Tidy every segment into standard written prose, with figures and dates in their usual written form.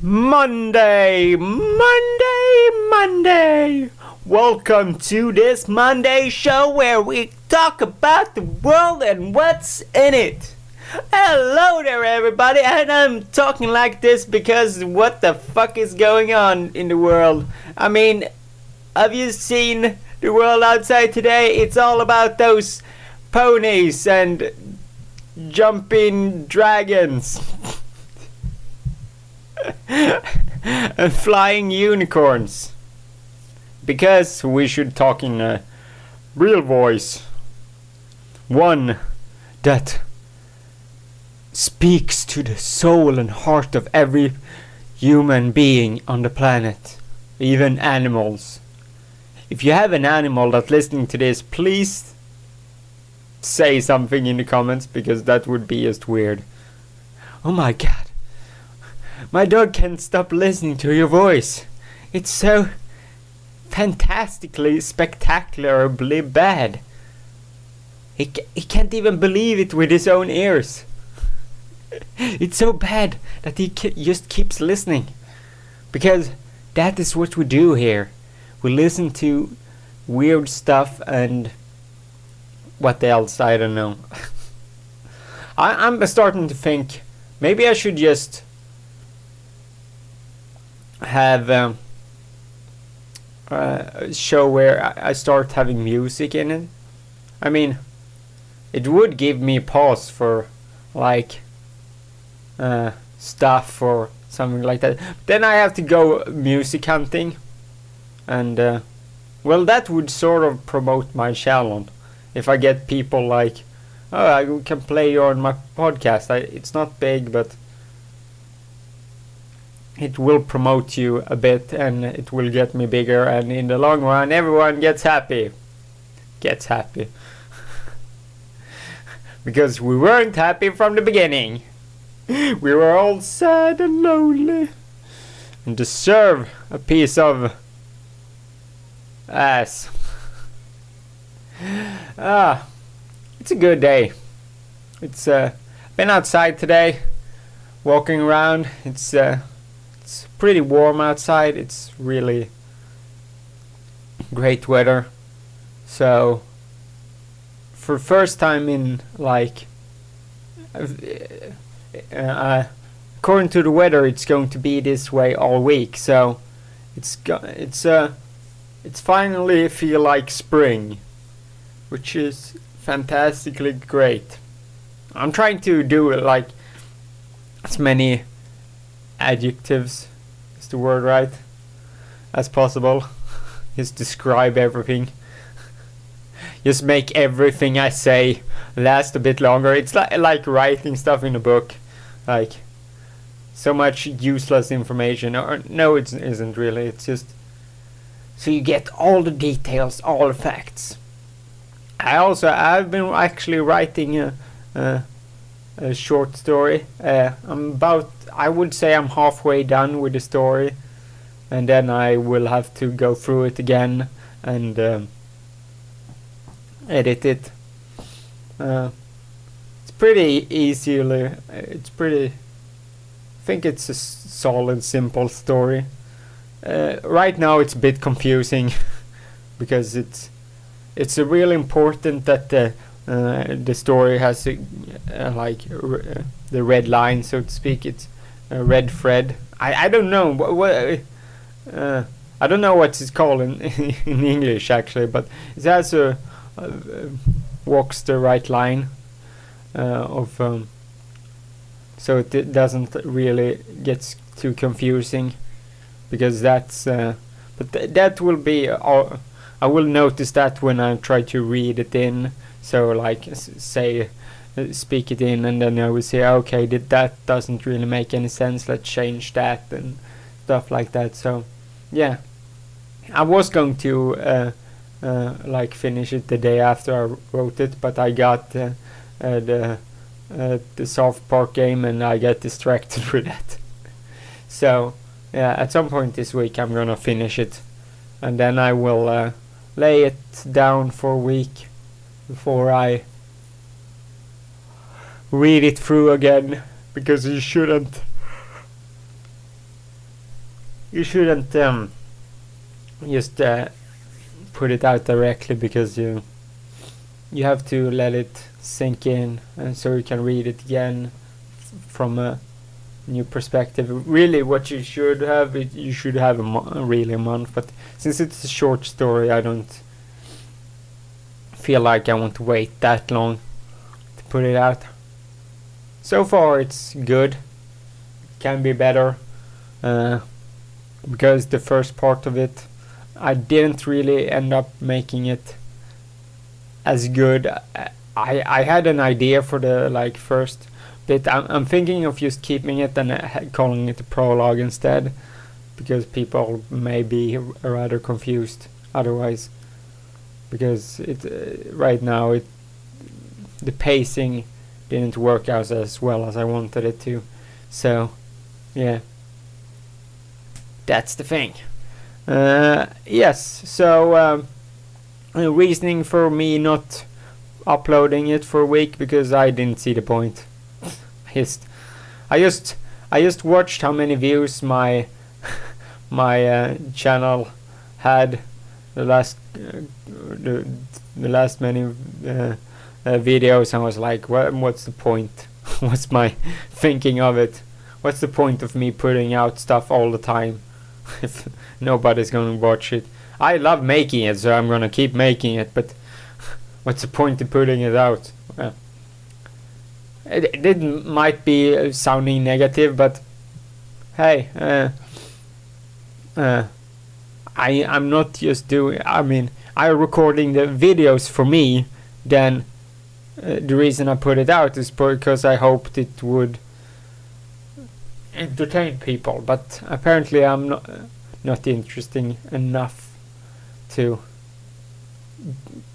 Monday! Welcome to this Monday show where we talk about the world and what's in it. Hello there, everybody, and I'm talking like this because what the fuck is going on in the world? I mean, have you seen the world outside today? It's all about those ponies and jumping dragons. And flying unicorns. Because we should talk in a real voice. One that speaks to the soul and heart of every human being on the planet. Even animals. If you have an animal that's listening to this, please say something in the comments, because that would be just weird. Oh my god. My dog can't stop listening to your voice. It's so fantastically, spectacularly bad. He can't even believe it with his own ears. It's so bad that he just keeps listening. Because that is what we do here. We listen to weird stuff and what else, I don't know. I'm starting to think maybe I should just have a show where I start having music in it. I mean, it would give me pause for like stuff or something like that. Then I have to go music hunting, and well, that would sort of promote my channel if I get people like, oh, I can play you on my podcast. It's not big, but it will promote you a bit, and it will get me bigger, and in the long run everyone gets happy. Because we weren't happy from the beginning. We were all sad and lonely and deserve a piece of ass. It's a good day. It's been outside today, walking around. It's pretty warm outside. It's really great weather. So for first time in like according to the weather, it's going to be this way all week. So it's finally feel like spring, which is fantastically great. I'm trying to do like as many adjectives, is the word right, as possible. Just describe everything. Just make everything I say last a bit longer. It's like writing stuff in a book, like so much useless information. Or no, it isn't really. It's just so you get all the details, all the facts. I've been actually writing a short story. I would say I'm halfway done with the story, and then I will have to go through it again and edit it. It's pretty easily. I think it's a solid, simple story. Right now it's a bit confusing because it's really important that the story has like the red line, so to speak. It's a red thread. I don't know what I don't know what it's called in in English actually, but it has walks the right line of so it doesn't really get too confusing, because that's but that will be I will notice that when I try to read it in. So like say speak it in, and then I will say, okay, that doesn't really make any sense, let's change that and stuff like that. So yeah, I was going to like finish it the day after I wrote it, but I got the South Park game and I got distracted with that. So yeah, at some point this week I'm gonna finish it, and then I will lay it down for a week before I read it through again, because you shouldn't you shouldn't just put it out directly, because you have to let it sink in, and so you can read it again from a new perspective. Really, what you should have, you should have really a month, but since it's a short story, I don't feel like I want to wait that long to put it out. So far it's good. Can be better, because the first part of it, I didn't really end up making it as good. I had an idea for the first bit. I'm thinking of just keeping it and calling it a prologue instead, because people may be rather confused otherwise, because right now the pacing didn't work out as well as I wanted it to. So yeah, that's the thing. Yes, so reasoning for me not uploading it for a week, because I didn't see the point. I just watched how many views my channel had the last many videos, and I was like, what's the point? What's my thinking of it? What's the point of me putting out stuff all the time if nobody's gonna watch it? I love making it, so I'm gonna keep making it, but what's the point in putting it out? It might be sounding negative, but hey, I'm not just doing, I'm recording the videos for me. Then the reason I put it out is because I hoped it would entertain people, but apparently I'm not interesting enough to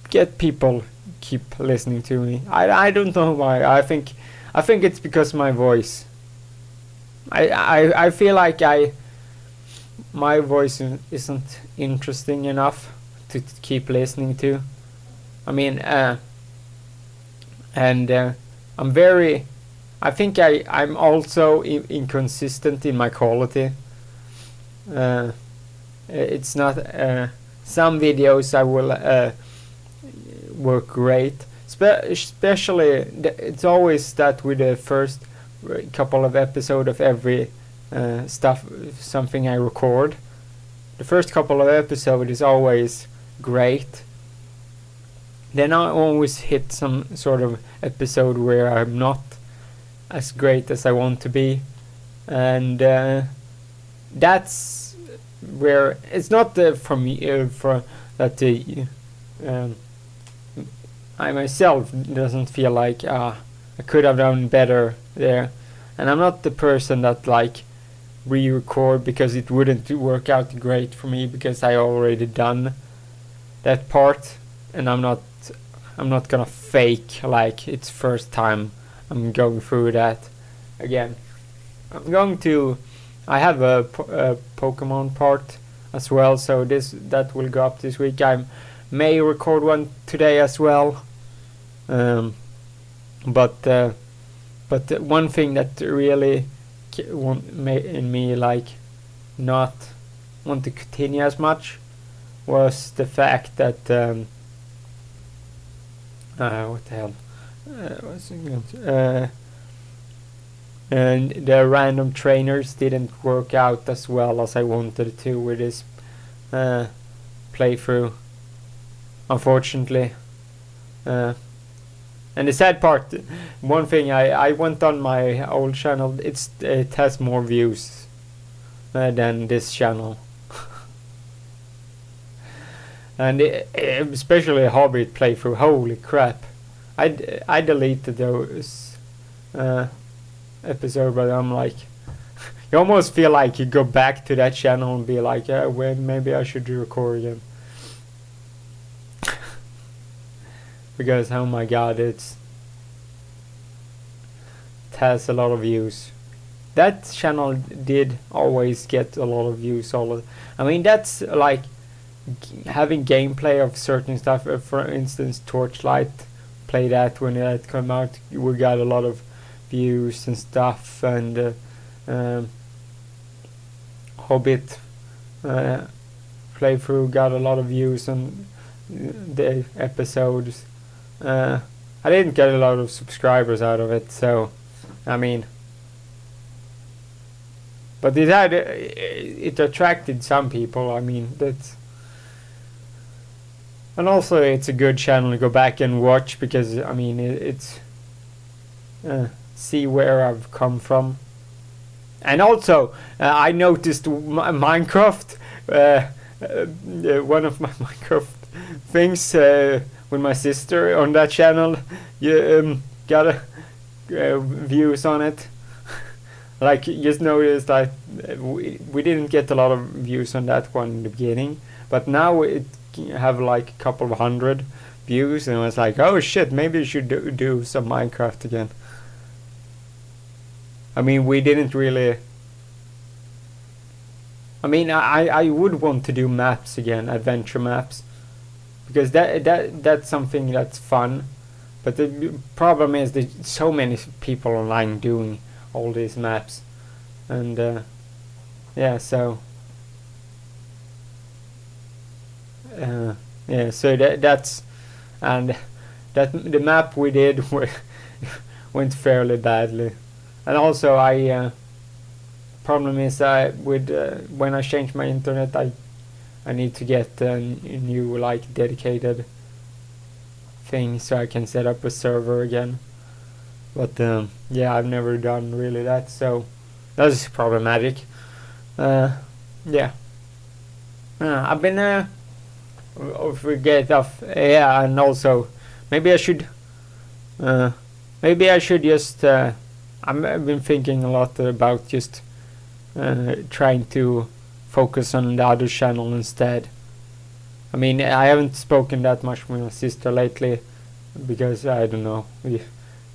get people keep listening to me. I don't know why. I think it's because my voice. I feel like my voice isn't interesting enough to keep listening to. I'm very. I think I'm also inconsistent in my quality. It's not. Some videos I will work great. Especially, it's always that with the first couple of episodes of every something I record. The first couple of episodes is always great. Then I always hit some sort of episode where I'm not as great as I want to be, and that's where it's not for me for that I myself doesn't feel like I could have done better there, and I'm not the person that re-record because it wouldn't work out great for me, because I already done that part, and I'm not gonna fake like it's first time I'm going through that again. I have a Pokemon part as well, so that will go up this week. I may record one today as well, but one thing that really made me not want to continue as much was the fact that what the hell and the random trainers didn't work out as well as I wanted to with this playthrough, unfortunately. And the sad part, one thing, I went on my old channel, it has more views than this channel. And especially a Hobbit playthrough, holy crap. I deleted those episodes, but I'm like, you almost feel like you go back to that channel and be like, yeah, well, maybe I should record again. Because oh my god, it has a lot of views. That channel did always get a lot of views. That's like having gameplay of certain stuff. For instance, Torchlight, play that when it came out, we got a lot of views and stuff. And Hobbit playthrough got a lot of views on the episodes. I didn't get a lot of subscribers out of it, so I mean, but it attracted some people. I mean, that's, and also it's a good channel to go back and watch, because I mean it's see where I've come from. And also I noticed Minecraft, one of my Minecraft things with my sister on that channel, got views on it. Like, just noticed that we didn't get a lot of views on that one in the beginning, but now it have like a couple of hundred views, and I was like, oh shit, maybe I should do some Minecraft again. I mean, we didn't really, I mean, I would want to do maps again, adventure maps, because that's something that's fun. But the problem is there's so many people online doing all these maps, and yeah, so yeah, so that's, and that the map we did went fairly badly. And also problem is with when I change my internet, I need to get a new like dedicated thing so I can set up a server again. But yeah, I've never done really that, so that's problematic. Yeah, I've been forget of, yeah, and also maybe I should just I've been thinking a lot about just trying to focus on the other channel instead. I mean, I haven't spoken that much with my sister lately, because I don't know,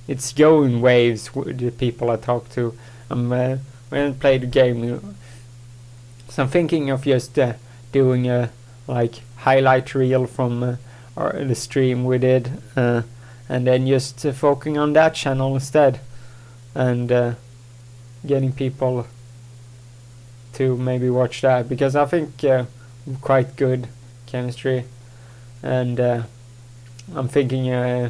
it's going waves with the people I talk to. We haven't played the game, so I'm thinking of just doing a like highlight reel from the stream we did, and then just focusing on that channel instead, and getting people to maybe watch that, because I think quite good chemistry, and I'm thinking yeah,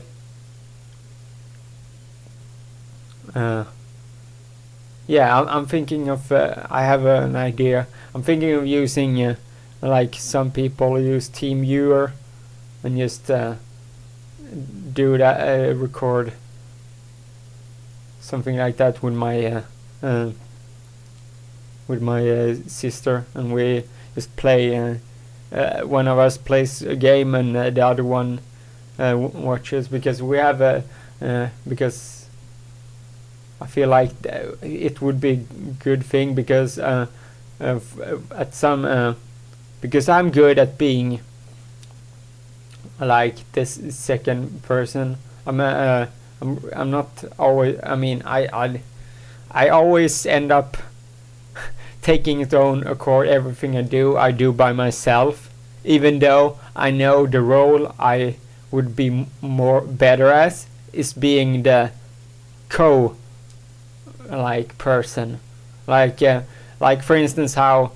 I'm thinking of I have an idea. I'm thinking of using like some people use TeamViewer, and just do that, record something like that with my sister, and we just play. One of us plays a game, and the other one watches, because we have because I feel like it would be a good thing, because at some because I'm good at being like this second person. I'm not always. I mean, I always end up taking its own accord. Everything I do by myself, even though I know the role I would be more better as is being the like person, like for instance how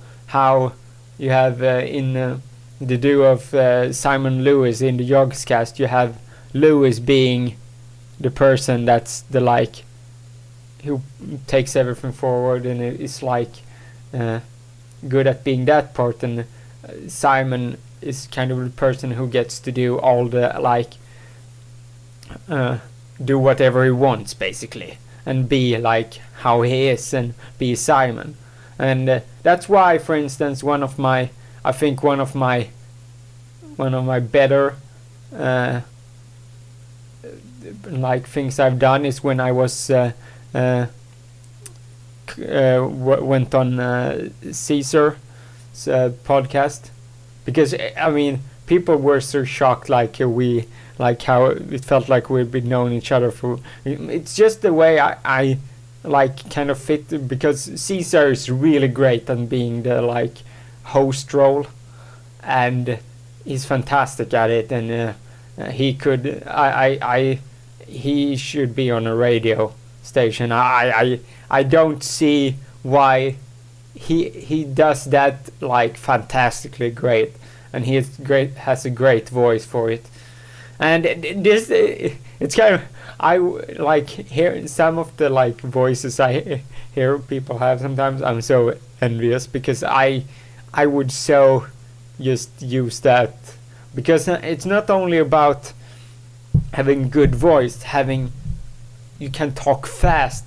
you have in the duo of Simon Lewis in the Yogscast, you have Lewis being the person that's the like who takes everything forward and is like good at being that part, and Simon is kind of the person who gets to do all the like do whatever he wants basically, and be like how he is and be Simon. And that's why, for instance, one of my better like things I've done is when I was went on Caesar's podcast, because I mean people were so shocked, like how it felt like we've been knowing each other for. It's just the way I like kind of fit, because Caesar is really great at being the like host role, and he's fantastic at it, and he should be on a radio station. I don't see why he does that like fantastically great, and he is great, has a great voice for it. And this, it's kind of, I like hearing some of the like voices I hear people have sometimes. I'm so envious because I would so just use that, because it's not only about having good voice, having, you can talk fast,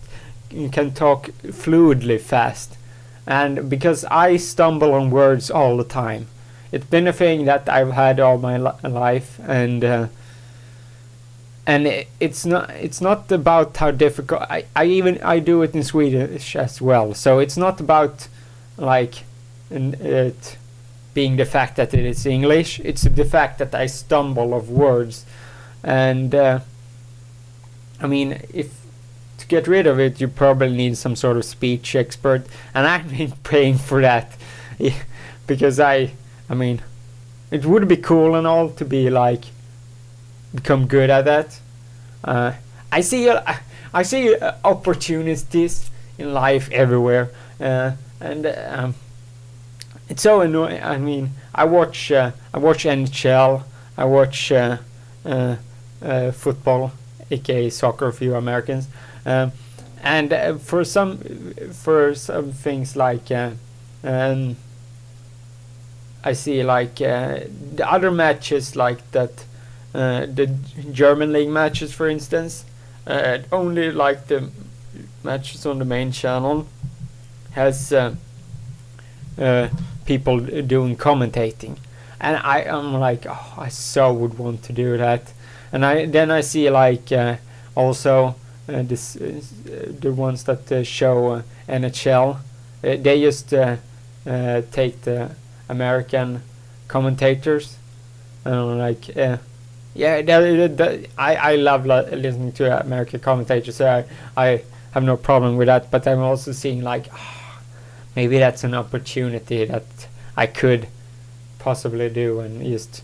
you can talk fluidly fast, and because I stumble on words all the time, it's been a thing that I've had all my life, and it's not about how difficult. I do it in Swedish as well, so it's not about like it being the fact that it is English. It's the fact that I stumble of words, and I mean, if to get rid of it, you probably need some sort of speech expert, and I've been paying for that because I mean, it would be cool and all to be like become good at that. I see opportunities in life everywhere, and it's so annoying. I mean, I watch NHL, I watch football, aka soccer for you Americans, and for some things like I see like the other matches like that, the German league matches, for instance, only like the matches on the main channel has people doing commentating, and I am like, oh, I so would want to do that. And I see like also the ones that show NHL, they just take the American commentators, and like I love listening to American commentators, so I have no problem with that. But I'm also seeing like, maybe that's an opportunity that I could possibly do and just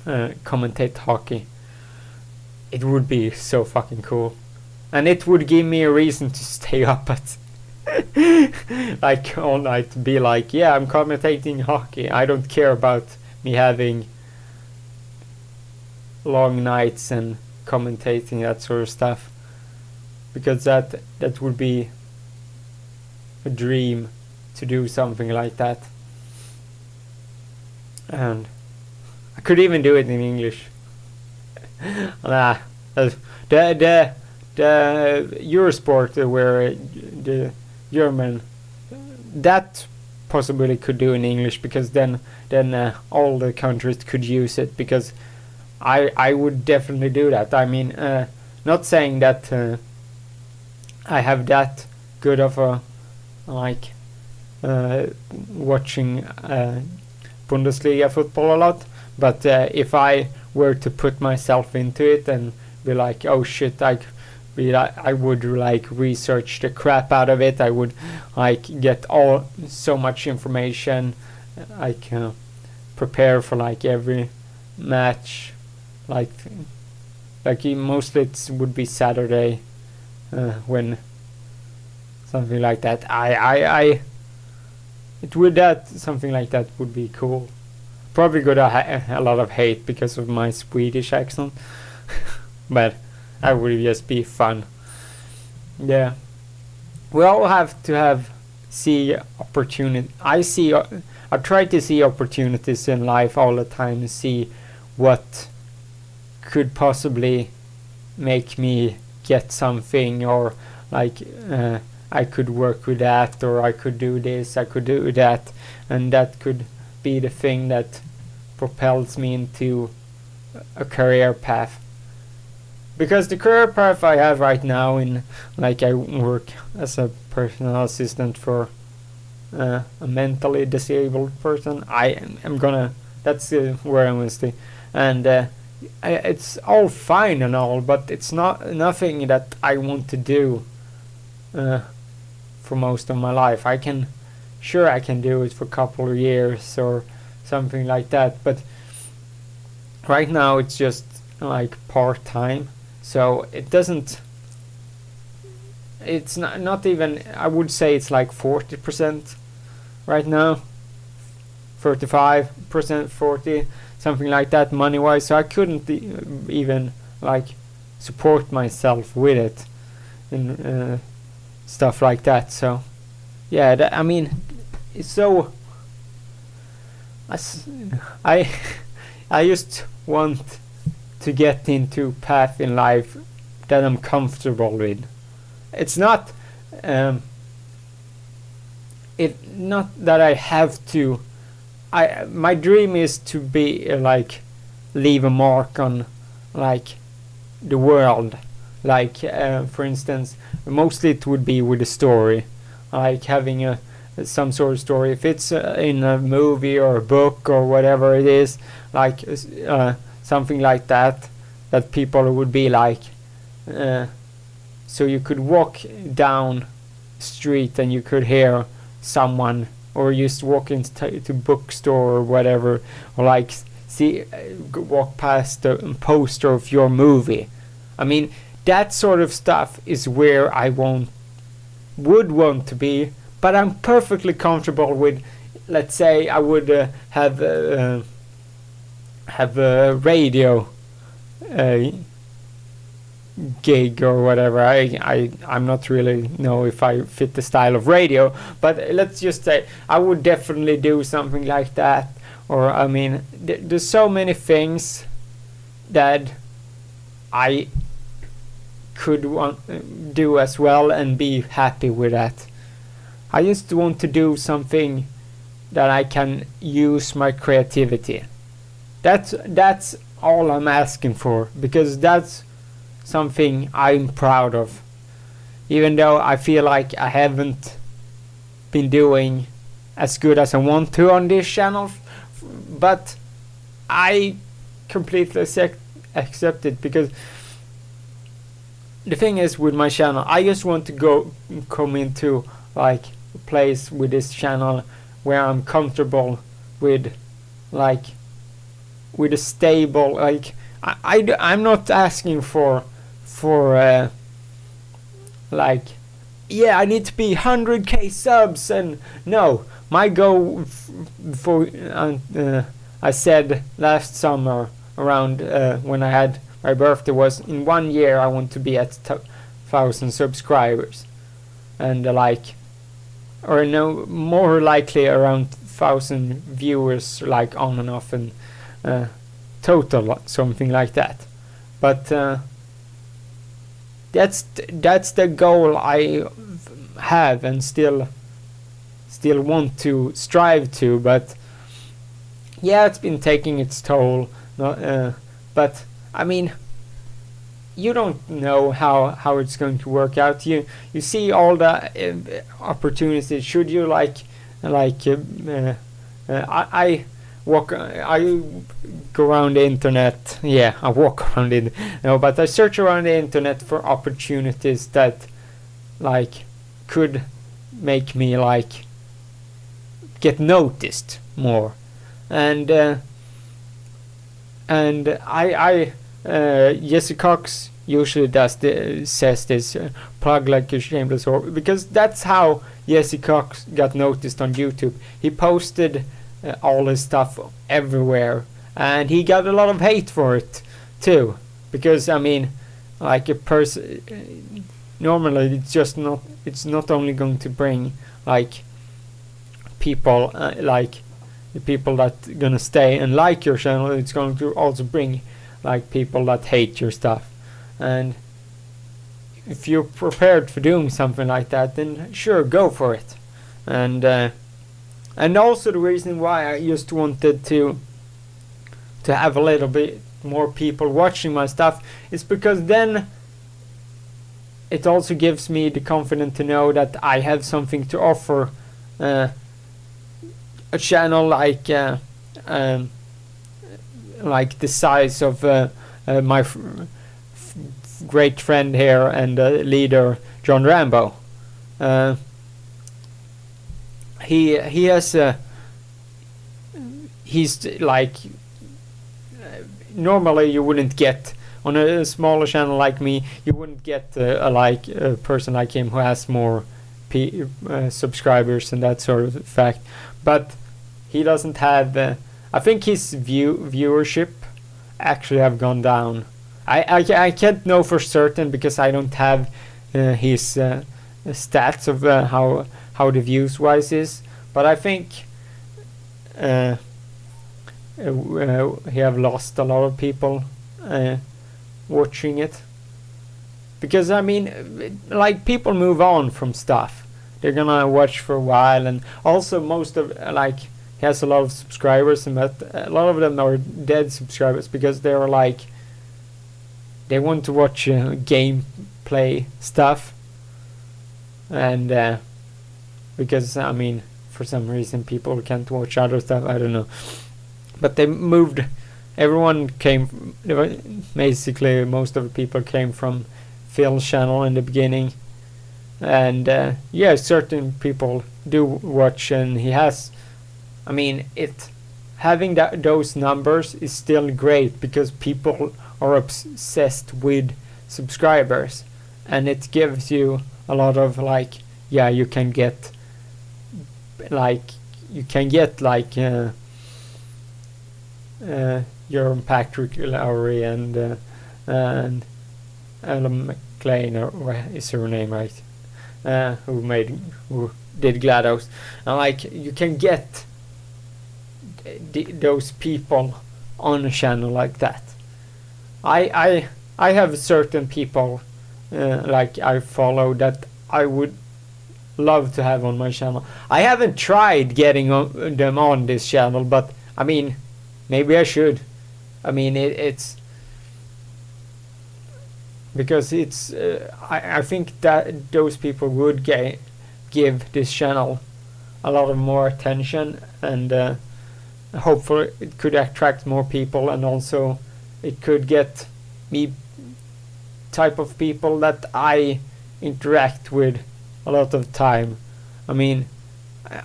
commentate hockey. It would be so fucking cool, and it would give me a reason to stay up at like all night, be like, yeah, I'm commentating hockey. I don't care about me having long nights and commentating that sort of stuff, because that would be a dream to do something like that. And I could even do it in English. The Eurosport, where the German, that possibly could do in English, because then all the countries could use it, because I would definitely do that. I mean, not saying that I have that good of a like watching Bundesliga football a lot, but if I were to put myself into it and be like, oh shit, I would like research the crap out of it. I would like get so much information. I can prepare for like every match, like mostly it would be Saturday when something like that. Something like that would be cool. Probably got a lot of hate because of my Swedish accent, but that would just be fun. Yeah, we all have to see opportunity. I try to see opportunities in life all the time, and see what could possibly make me get something, or like I could work with that, or I could do this, I could do that, and that could be the thing that propels me into a career path. Because the career path I have right now, in like I work as a personal assistant for a mentally disabled person, that's where I'm gonna stay, and it's all fine and all, but it's nothing that I want to do for most of my life. I can do it for a couple of years or something like that, but right now it's just like part-time, so it doesn't It's not even, I would say it's like 40% right now, 35%, 40, something like that, money wise. So I couldn't even like support myself with it and stuff like that. So yeah, I mean, it's so I I just want to get into path in life that I'm comfortable with. It's not not that I have to. My dream is to be like leave a mark on like the world. Like for instance, mostly it would be with a story, like having some sort of story. If it's in a movie or a book or whatever it is, like something like that, that people would be like. So you could walk down street and you could hear someone, or just walk into bookstore or whatever, or like see walk past a poster of your movie. I mean, that sort of stuff is where I would want to be, but I'm perfectly comfortable with. Let's say I would have a radio gig or whatever. I'm not really know if I fit the style of radio, but let's just say I would definitely do something like that. Or I mean, there's so many things that I could do as well and be happy with that. I just want to do something that I can use my creativity. That's all I'm asking for, because that's something I'm proud of. Even though I feel like I haven't been doing as good as I want to on this channel, but I completely accept it, because the thing is with my channel, I just want to come into like a place with this channel where I'm comfortable with, like with a stable, like I'm not asking for like, yeah, I need to be 100k subs, and no, my goal for I said last summer around when I had my birthday was in 1 year I want to be at 1,000 subscribers, and like, or no, more likely around 1,000 viewers, like on and off, and total something like that. But that's the goal I have and still want to strive to. But yeah, it's been taking its toll. But I mean, you don't know how it's going to work out. You see all the opportunities. Should you I go around the internet. Yeah, I walk around it. No, but I search around the internet for opportunities that like could make me like get noticed more. And Jesse Cox usually says this, plug like a shameless whore, because that's how Jesse Cox got noticed on YouTube. He posted all his stuff everywhere, and he got a lot of hate for it too, because I mean, like a person normally it's not only going to bring like people like the people that gonna stay and like your channel, it's going to also bring like people that hate your stuff. And if you're prepared for doing something like that, then sure, go for it. And also the reason why I just wanted to have a little bit more people watching my stuff is because then it also gives me the confidence to know that I have something to offer a channel like the size of my great friend here and leader John Rambo. He has he's like normally you wouldn't get on a smaller channel like me, you wouldn't get a person like him who has more subscribers and that sort of fact. But he doesn't have. I think his viewership actually have gone down. I can't know for certain because I don't have his stats of how the views wise is. But I think he have lost a lot of people watching it, because I mean, like, people move on from stuff. They're gonna watch for a while, and also most of he has a lot of subscribers, and but a lot of them are dead subscribers because they're like, they want to watch gameplay stuff, and because I mean, for some reason people can't watch other stuff. I don't know. But they moved. Everyone came. Basically, most of the people came from Phil's channel in the beginning, and yeah, certain people do watch, and he has. I mean, having those numbers is still great because people are obsessed with subscribers, and it gives you a lot of yeah, you can get Jerome Patrick Lowry and Ellen McLean, or what is her name, right? Who did GLaDOS, and you can get those people on a channel like that. I have certain people I follow that I would love to have on my channel. I haven't tried getting them on this channel, but I mean, maybe I should. I mean, it's because it's. I think that those people would give this channel a lot of more attention, and hopefully it could attract more people, and also it could get me type of people that I interact with a lot of time. I mean,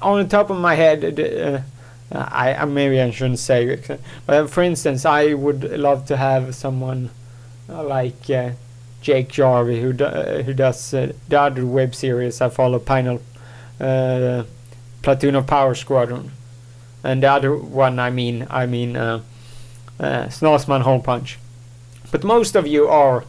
on the top of my head, I maybe I shouldn't say it, but for instance, I would love to have someone like Jake Jarvie, who does the other web series I follow, Platoon of Power Squadron, and the other one I mean Snazman Hole Punch. But most of you are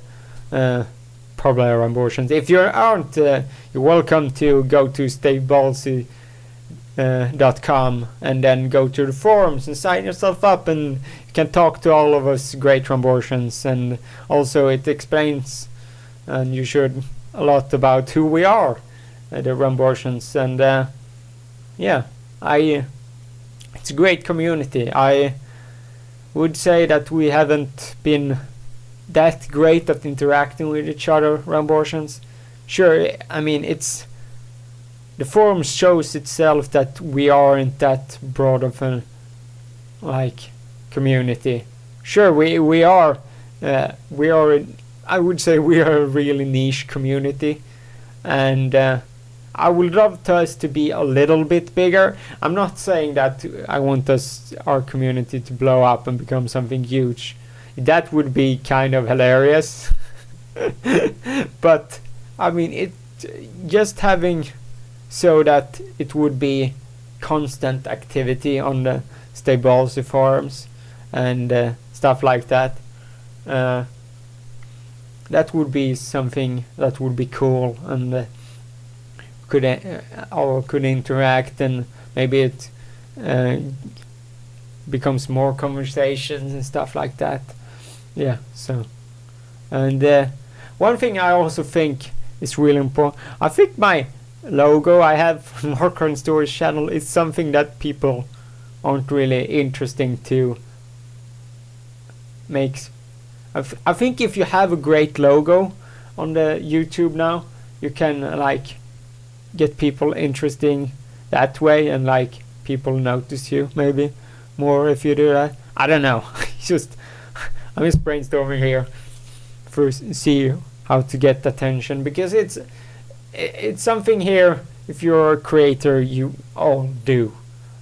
probably Rambotians. If you aren't, you're welcome to go to StateBallsy.com and then go to the forums and sign yourself up, and you can talk to all of us great Rambotians, and also it explains, and you should, a lot about who we are, the Rambotians, and yeah, it's a great community. I would say that we haven't been that great at interacting with each other, Rambotians. Sure, I mean, the forum shows itself that we aren't that broad of a community. Sure, we are. I would say we are a really niche community, and I would love us to be a little bit bigger. I'm not saying that I want our community to blow up and become something huge. That would be kind of hilarious. But I mean, just having so that it would be constant activity on the Stay Ballsy forums and stuff like that. That would be something that would be cool, and could interact, and maybe it becomes more conversations and stuff like that. Yeah, so, and one thing I also think is really important, I think my logo I have from Horcrux Stories channel is something that people aren't really interesting to make. I think if you have a great logo on the YouTube now, you can get people interesting that way, and people notice you maybe more if you do that. I don't know. I'm just brainstorming here for see how to get attention, because it's something here. If you're a creator, you all do,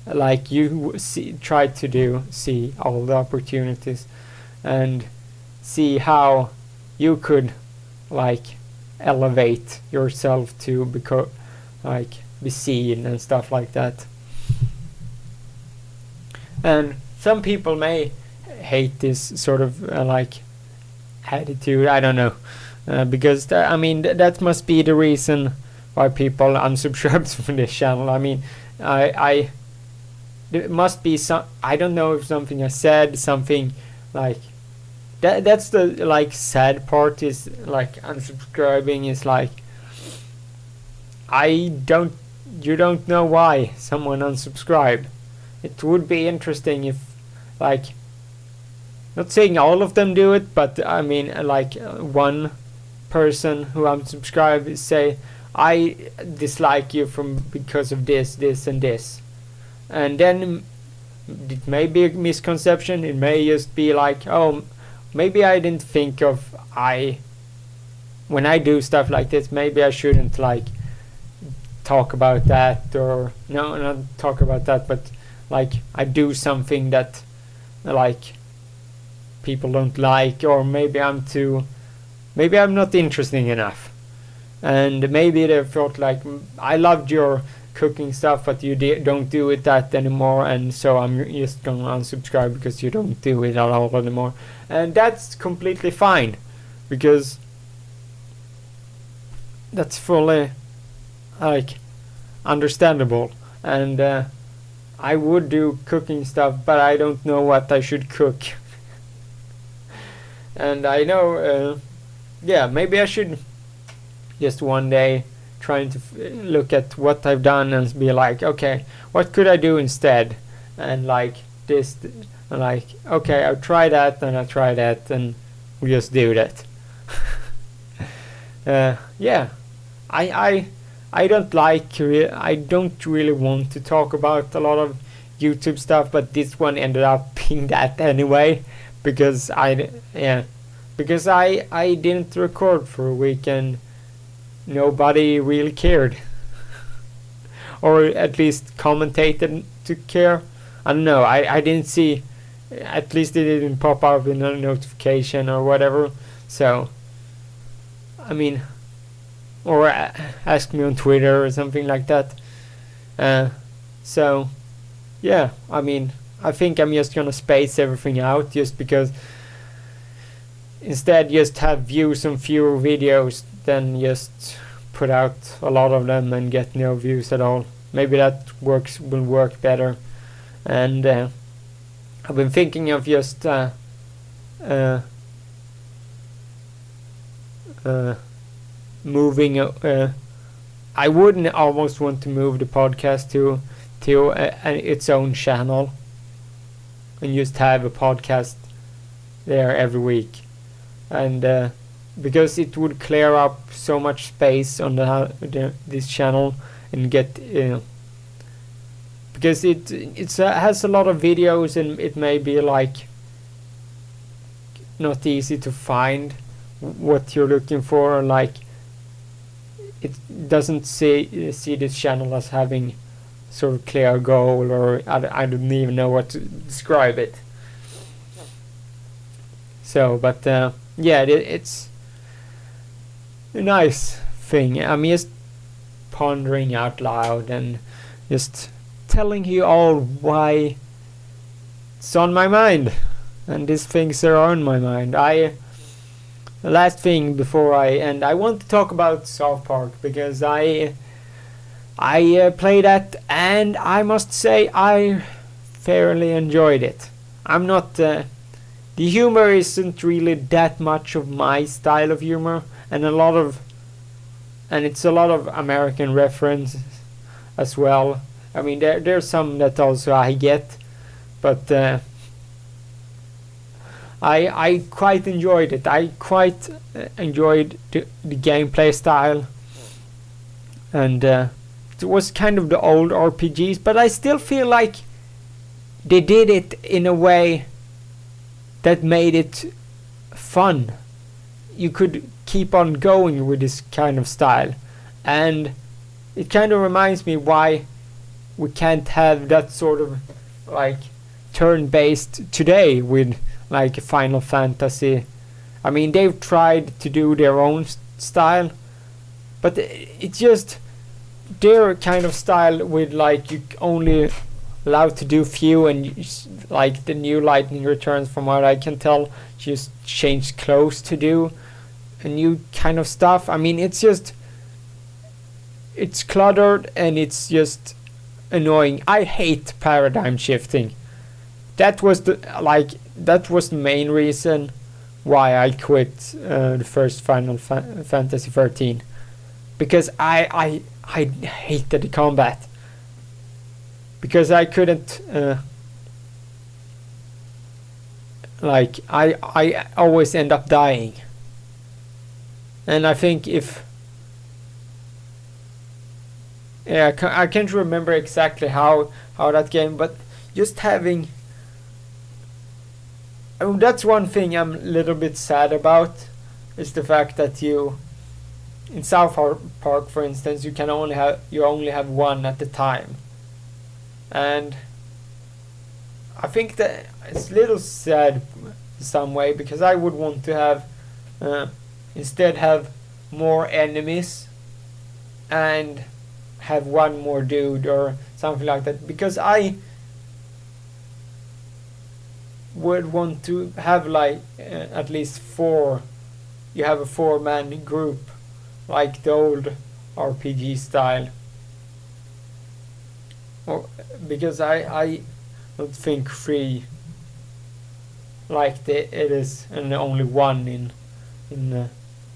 try to see all the opportunities, and see how you could like elevate yourself to become like be seen and stuff like that. And some people may hate this sort of like attitude, I don't know, because that must be the reason why people unsubscribe from this channel. I mean, I there must be some, I don't know if something I said, something like that's the like sad part, is like unsubscribing is like you don't know why someone unsubscribed. It would be interesting if, like, not saying all of them do it, but I mean like one person who unsubscribed say, I dislike you from because of this, this and this. And then it may be a misconception, it may just be like, oh, maybe I didn't think of, when I do stuff like this, maybe I shouldn't like talk about that, or no, not talk about that, but like I do something that like people don't like, or maybe I'm not interesting enough, and maybe they thought like, I loved your cooking stuff, but you don't do it that anymore, and so I'm just gonna unsubscribe because you don't do it at all anymore. And that's completely fine, because that's fully like understandable. And I would do cooking stuff, but I don't know what I should cook. And I know maybe I should just one day trying to look at what I've done and be like, okay, what could I do instead? And like this, like, okay, I'll try that, and I'll try that, and we just do that. I don't like, I don't really want to talk about a lot of YouTube stuff, but this one ended up being that anyway, because I didn't record for a week and nobody really cared. Or at least commentated to care. I don't know, I didn't see, at least it didn't pop up in a notification or whatever. So, I mean, or ask me on Twitter or something like that. So, yeah, I mean, I think I'm just gonna space everything out, just because instead just have views on fewer videos than just put out a lot of them and get no views at all. Maybe that will work better. And I've been thinking of just moving. I wouldn't almost want to move the podcast to its own channel and just have a podcast there every week, and because it would clear up so much space on this channel, and get because it has a lot of videos, and it may be like not easy to find what you're looking for. Like, it doesn't see this channel as having sort of clear goal, or I don't even know what to describe it. So, but yeah, it's a nice thing. I'm just pondering out loud and just telling you all why it's on my mind, and these things are on my mind. The last thing before I end, I want to talk about South Park, because I played that, and I must say I fairly enjoyed it. I'm not the humor isn't really that much of my style of humor, and it's a lot of American references as well. I mean, there's some that also I get, but I quite enjoyed it. I quite enjoyed the gameplay style, and it was kind of the old RPGs, but I still feel like they did it in a way that made it fun. You could keep on going with this kind of style, and it kind of reminds me why we can't have that sort of like turn-based today with like Final Fantasy I mean, they've tried to do their own style, but it's just their kind of style with like you only allowed to do few, and like the new Lightning Returns, from what I can tell, just changed clothes to do a new kind of stuff. I mean, it's cluttered and it's just annoying. I hate paradigm shifting. That was the main reason why I quit the first Final Fantasy 13, because I hated the combat, because I couldn't I always end up dying. And I think if I can't remember exactly how that game, but just having, I mean, that's one thing I'm a little bit sad about, is the fact that you, in South Park for instance, you only have one at a time. And I think that it's a little sad in some way, because I would want to have instead have more enemies and have one more dude or something like that, because I would want to have like at least four. You have a 4-man group like the old RPG style, because I don't think 3 like it is, and only 1 in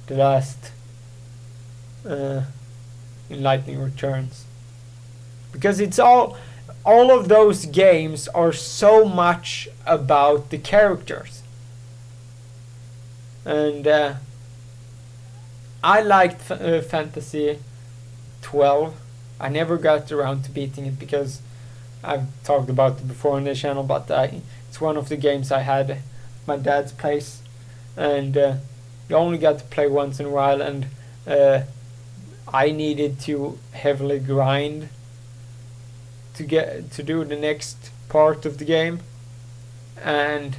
the last in Lightning Returns, because it's all of those games are so much about the characters. And I liked Fantasy 12. I never got around to beating it because I've talked about it before on the channel, but it's one of the games I had at my dad's place, and you only got to play once in a while, and I needed to heavily grind to do the next part of the game, and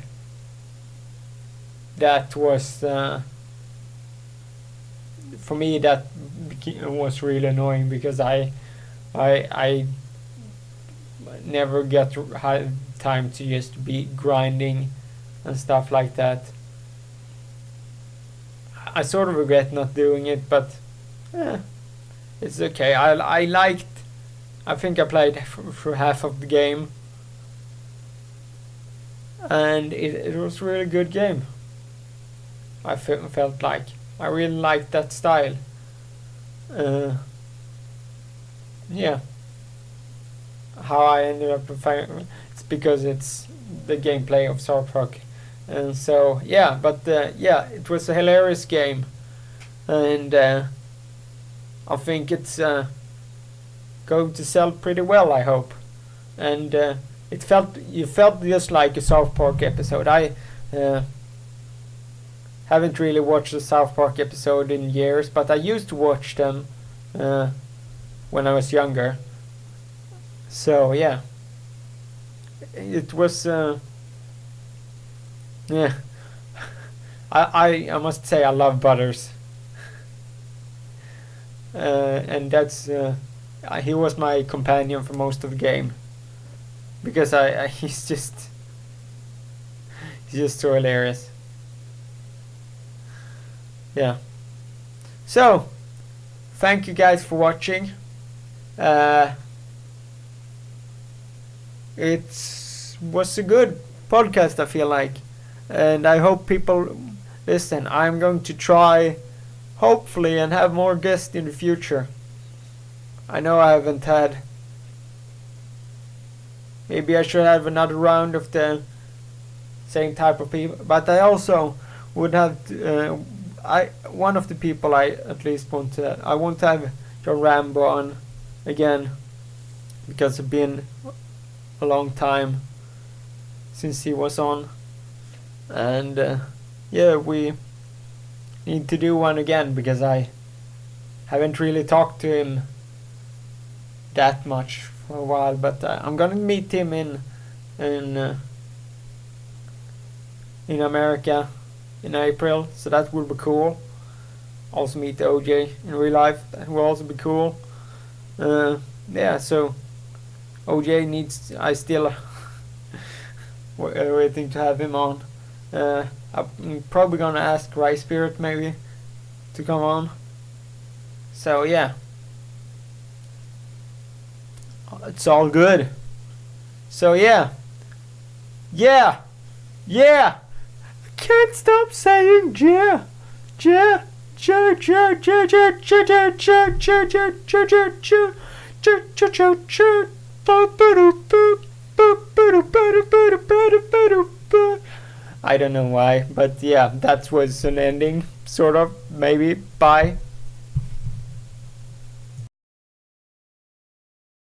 that was for me that was really annoying, because I never get time to just be grinding and stuff like that. I sort of regret not doing it, but it's okay. I think I played through half of the game, and it was a really good game. I felt like I really liked that style. Yeah. How I ended up it's because it's the gameplay of South Park, and so yeah. But yeah, it was a hilarious game, and I think it's going to sell pretty well, I hope. And you felt just like a South Park episode. I haven't really watched a South Park episode in years, but I used to watch them when I was younger. So yeah, it was yeah. I must say I love Butters, and that's he was my companion for most of the game, because he's just so hilarious. Yeah. So, thank you guys for watching. It was a good podcast, I feel like, and I hope people listen. I'm going to try, hopefully, and have more guests in the future. I know I haven't had. Maybe I should have another round of the same type of people, but I also would have one of the people I at least want to have John Rambo on again, because it's been a long time since he was on, and yeah, we need to do one again, because I haven't really talked to him that much for a while, but I'm gonna meet him in America in April, so that would be cool. Also meet OJ in real life, that will also be cool. Yeah, so OJ needs, I still waiting to have him on. I'm probably gonna ask Rice Spirit maybe to come on. So yeah, it's all good. So yeah, yeah, yeah. I can't stop saying yeah, yeah, yeah, yeah, yeah, yeah, yeah, yeah, yeah, yeah, yeah, yeah, yeah. I don't know why, but yeah, that was an ending, sort of, maybe. Bye.